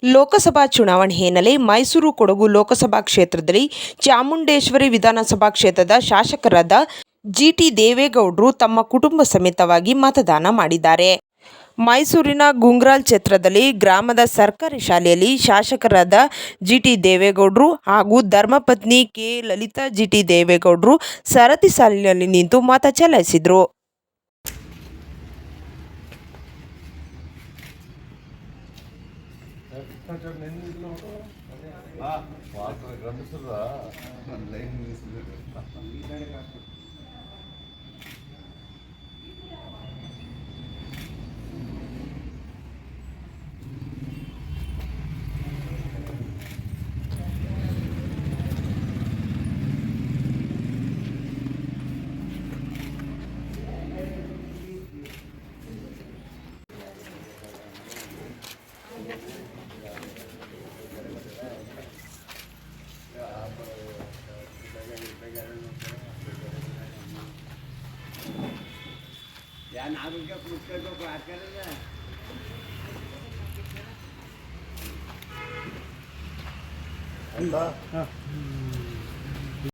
ಲೋಕಸಭಾ ಚುನಾವಣೆ ಹಿನ್ನೆಲೆ ಮೈಸೂರು ಕೊಡಗು ಲೋಕಸಭಾ ಕ್ಷೇತ್ರದಲ್ಲಿ ಚಾಮುಂಡೇಶ್ವರಿ ವಿಧಾನಸಭಾ ಕ್ಷೇತ್ರದ ಶಾಸಕರಾದ ಜಿಟಿ ದೇವೇಗೌಡರು ತಮ್ಮ ಕುಟುಂಬ ಸಮೇತವಾಗಿ ಮತದಾನ ಮಾಡಿದ್ದಾರೆ. ಮೈಸೂರಿನ ಗುಂಗ್ರಾಲ್ ಕ್ಷೇತ್ರದಲ್ಲಿ ಗ್ರಾಮದ ಸರ್ಕಾರಿ ಶಾಲೆಯಲ್ಲಿ ಶಾಸಕರಾದ ಜಿಟಿ ದೇವೇಗೌಡರು ಹಾಗೂ ಧರ್ಮಪತ್ನಿ ಕೆ ಲಲಿತಾ ಜಿಟಿ ದೇವೇಗೌಡರು ಸರತಿ ಸಾಲಿನಲ್ಲಿ ನಿಂತು ಮತ ಚಲಾಯಿಸಿದರು.